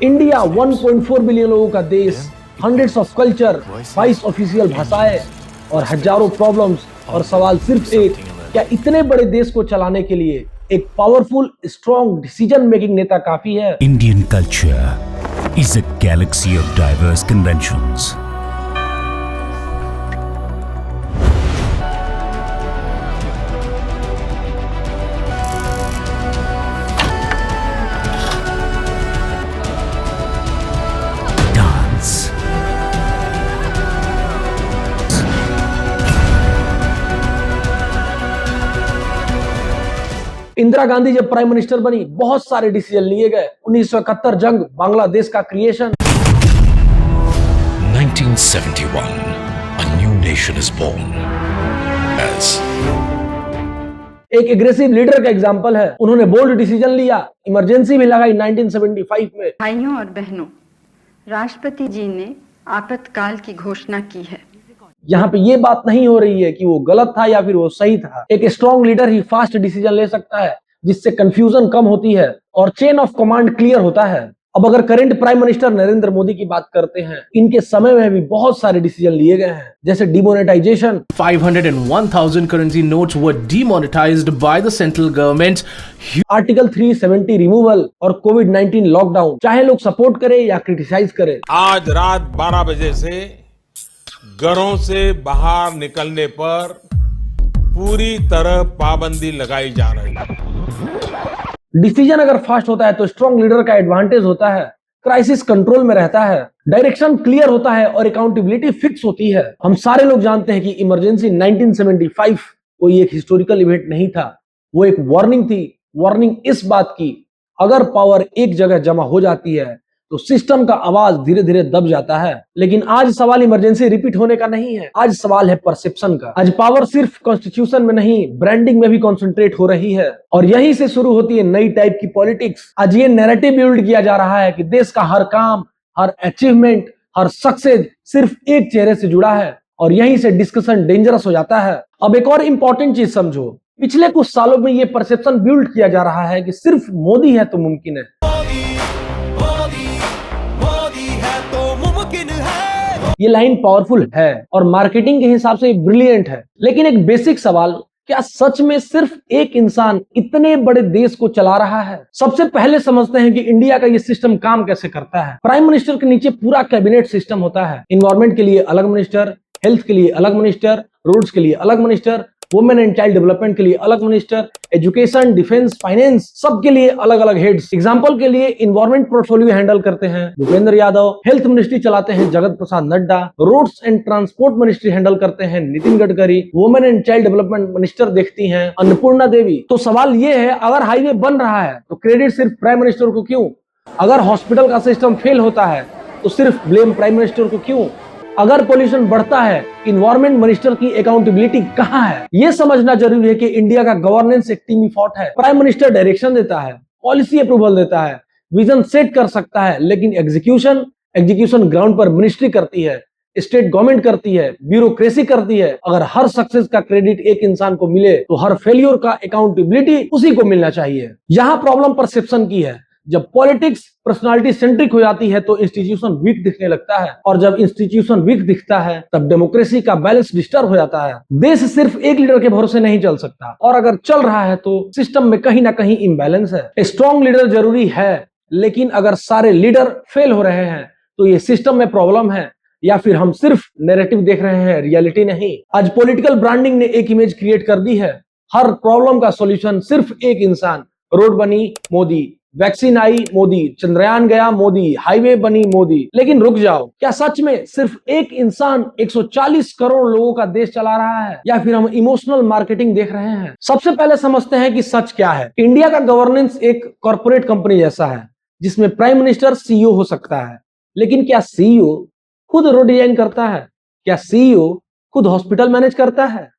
India 1.4 billion लोगों का देश, हंड्रेड्स ऑफ कल्चर, 22 ऑफिशियल भाषाएं और हजारों प्रॉब्लम्स। और सवाल सिर्फ एक, क्या इतने बड़े देश को चलाने के लिए एक पावरफुल, स्ट्रॉन्ग डिसीजन मेकिंग नेता काफी है? Indian culture is a galaxy of diverse conventions. Dance, Indira Gandhi जब प्राइम मिनिस्टर बनी, बहुत सारे डिसीजन लिए गए। 1971 जंग, बांग्लादेश का creation. 1971, a new nation is born as एक एग्रेसिव लीडर का एग्जांपल है। उन्होंने बोल्ड डिसीजन लिया, इमरजेंसी भी लगाई 1975 में। भाइयों और बहनों, राष्ट्रपति जी ने आपातकाल की घोषणा की है। यहाँ पे ये बात नहीं हो रही है कि वो गलत था या फिर वो सही था। एक स्ट्रॉन्ग लीडर ही फास्ट डिसीजन ले सकता है, जिससे कंफ्यूजन कम होती है और चेन ऑफ कमांड क्लियर होता है। अब अगर current prime minister Narendra Modi की बात करते हैं, इनके समय में भी बहुत सारे डिसीजन लिए गए हैं, जैसे demonetisation. 501,000 currency notes were demonetized by the central government. Article 370 removal और कोविड-19 लॉकडाउन, चाहे लोग सपोर्ट करें या क्रिटिसाइज करें। आज रात 12 बजे से घरों से बाहर निकलने पर पूरी तरह पाबंदी लगाई जा रही है। डिसीजन अगर फास्ट होता है तो स्ट्रॉन्ग लीडर का एडवांटेज होता है, क्राइसिस कंट्रोल में रहता है, डायरेक्शन क्लियर होता है और अकाउंटेबिलिटी फिक्स होती है। हम सारे लोग जानते हैं कि इमरजेंसी 1975 कोई एक हिस्टोरिकल इवेंट नहीं था, वो एक वार्निंग थी। वार्निंग इस बात की, अगर पावर एक जगह जमा हो जाती है तो सिस्टम का आवाज धीरे धीरे दब जाता है। लेकिन आज सवाल इमरजेंसी रिपीट होने का नहीं है, आज सवाल है परसेप्शन का। आज पावर सिर्फ कॉन्स्टिट्यूशन में नहीं, ब्रांडिंग में भी कॉन्सेंट्रेट हो रही है, और यहीं से शुरू होती है नई टाइप की पॉलिटिक्स। आज ये नैरेटिव बिल्ड किया जा रहा है कि देश का हर काम, हर अचीवमेंट, हर सक्सेस सिर्फ एक चेहरे से जुड़ा है, और यहीं से डिस्कशन डेंजरस हो जाता है। अब एक और इंपॉर्टेंट चीज समझो, पिछले कुछ सालों में ये परसेप्शन बिल्ड किया जा रहा है कि सिर्फ मोदी है तो मुमकिन है। ये लाइन पावरफुल है और मार्केटिंग के हिसाब से ब्रिलियंट है, लेकिन एक बेसिक सवाल, क्या सच में सिर्फ एक इंसान इतने बड़े देश को चला रहा है? सबसे पहले समझते हैं कि इंडिया का ये सिस्टम काम कैसे करता है। प्राइम मिनिस्टर के नीचे पूरा कैबिनेट सिस्टम होता है। इन्वायरमेंट के लिए अलग मिनिस्टर, हेल्थ के लिए अलग मिनिस्टर, रोड्स के लिए अलग minister, women and child development के लिए अलग मिनिस्टर, एजुकेशन, डिफेंस, फाइनेंस, सबके लिए अलग अलग हेड्स। एग्जांपल के लिए इन्वायरमेंट पोर्टफोलियो हैंडल करते हैं भूपेंद्र यादव, हेल्थ मिनिस्ट्री चलाते हैं Jagat Prasad Nadda, roads and transport ministry handle करते हैं Nitin Gadkari, women and child development minister देखती हैं अन्नपूर्णा देवी। तो सवाल ये है, अगर हाईवे बन रहा है तो क्रेडिट सिर्फ प्राइम मिनिस्टर को क्यों? अगर हॉस्पिटल का सिस्टम फेल होता है तो सिर्फ ब्लेम प्राइम मिनिस्टर को क्यों? अगर पोल्यूशन बढ़ता है, इन्वायरमेंट मिनिस्टर की अकाउंटेबिलिटी कहां है? यह समझना जरूरी है कि इंडिया का गवर्नेंस एक टीम एफर्ट है। प्राइम मिनिस्टर डायरेक्शन देता है, पॉलिसी अप्रूवल देता है, विजन सेट कर सकता है, लेकिन एग्जीक्यूशन ग्राउंड पर मिनिस्ट्री करती है, स्टेट गवर्नमेंट करती है, ब्यूरोक्रेसी करती है। अगर हर सक्सेस का क्रेडिट एक इंसान को मिले तो हर फेलियर का अकाउंटेबिलिटी उसी को मिलना चाहिए। यहाँ प्रॉब्लम परसेप्शन की है। जब पॉलिटिक्स पर्सनालिटी सेंट्रिक हो जाती है तो इंस्टीट्यूशन वीक दिखने लगता है, और जब इंस्टीट्यूशन वीक दिखता है तब डेमोक्रेसी का बैलेंस डिस्टर्ब हो जाता है। देश सिर्फ एक लीडर के भरोसे नहीं चल सकता, और अगर चल रहा है तो सिस्टम में कहीं ना कहीं इम्बैलेंस है। स्ट्रॉन्ग लीडर जरूरी है, लेकिन अगर सारे लीडर फेल हो रहे हैं तो ये सिस्टम में प्रॉब्लम है, या फिर हम सिर्फ नैरेटिव देख रहे हैं, रियलिटी नहीं। आज पॉलिटिकल ब्रांडिंग ने एक इमेज क्रिएट कर दी है, हर प्रॉब्लम का सॉल्यूशन सिर्फ एक इंसान। रोड बनी मोदी, वैक्सीन आई मोदी, चंद्रयान गया मोदी, हाईवे बनी मोदी। लेकिन रुक जाओ, क्या सच में सिर्फ एक इंसान 140 करोड़ लोगों का देश चला रहा है, या फिर हम इमोशनल मार्केटिंग देख रहे हैं? सबसे पहले समझते हैं कि सच क्या है। इंडिया का गवर्नेंस एक कॉर्पोरेट कंपनी जैसा है, जिसमें प्राइम मिनिस्टर सीईओ हो सकता है। लेकिन क्या सीईओ खुद रोड डिजाइन करता है? क्या सीईओ खुद हॉस्पिटल मैनेज करता है?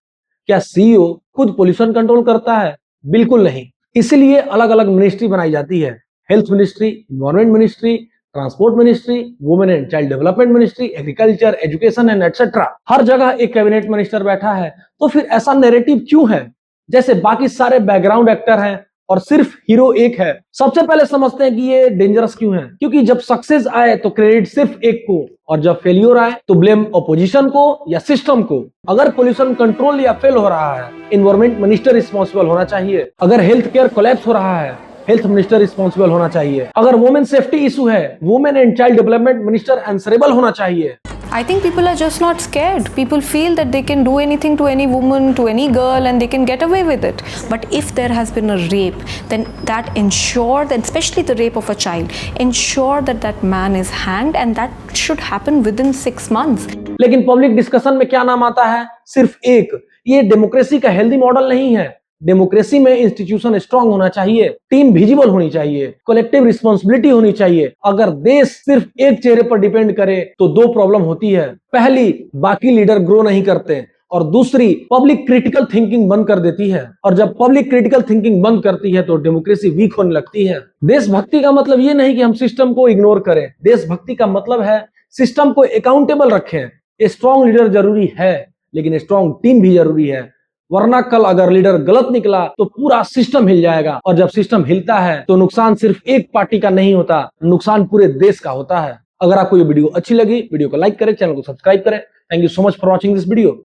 क्या सीईओ खुद पोल्यूशन कंट्रोल करता है? बिल्कुल नहीं। इसलिए अलग अलग मिनिस्ट्री बनाई जाती है, health ministry, environment ministry, transport ministry, women and child development ministry, agriculture, education and etcetera. हर जगह एक कैबिनेट मिनिस्टर बैठा है। तो फिर ऐसा नैरेटिव क्यों है? जैसे बाकी सारे बैकग्राउंड एक्टर हैं, और सिर्फ हीरो एक है। सबसे पहले समझते हैं कि ये डेंजरस क्यों है। क्योंकि जब सक्सेस आए तो क्रेडिट सिर्फ एक को, और जब फेलियर आए तो ब्लेम अपोजिशन को या सिस्टम को। अगर पोल्यूशन कंट्रोल या फेल हो रहा है, एनवायरमेंट मिनिस्टर रिस्पॉन्सिबल होना चाहिए। अगर हेल्थ केयर कोलैप्स हो रहा है, हेल्थ मिनिस्टर रिस्पॉन्सिबल होना चाहिए। अगर वुमेन सेफ्टी इशू है, women and child development minister answerable होना चाहिए। I think people are just not scared. People feel that they can do anything to any woman, to any girl, and they can get away with it. But if there has been a rape, then that ensure that, especially the rape of a child, ensure that that man is hanged, and that should happen within 6 months. लेकिन public discussion में क्या नाम आता है? सिर्फ एक। ये democracy का हेल्दी मॉडल नहीं है। डेमोक्रेसी में इंस्टीट्यूशन स्ट्रांग होना चाहिए, टीम विजिबल होनी चाहिए, कलेक्टिव रिस्पांसिबिलिटी होनी चाहिए। अगर देश सिर्फ एक चेहरे पर डिपेंड करे तो दो प्रॉब्लम होती है। पहली, बाकी लीडर ग्रो नहीं करते, और दूसरी, पब्लिक क्रिटिकल थिंकिंग बंद कर देती है। और जब पब्लिक क्रिटिकल थिंकिंग बंद करती है तो डेमोक्रेसी वीक होने लगती है। देशभक्ति का मतलब ये नहीं कि हम सिस्टम को इग्नोर करें। देशभक्ति का मतलब है सिस्टम को अकाउंटेबल रखें। स्ट्रांग लीडर जरूरी है, लेकिन स्ट्रांग टीम भी जरूरी है। वरना कल अगर लीडर गलत निकला तो पूरा सिस्टम हिल जाएगा, और जब सिस्टम हिलता है तो नुकसान सिर्फ एक पार्टी का नहीं होता, नुकसान पूरे देश का होता है। अगर आपको ये वीडियो अच्छी लगी, वीडियो को लाइक करें, चैनल को सब्सक्राइब करें। Thank you so much for watching this video.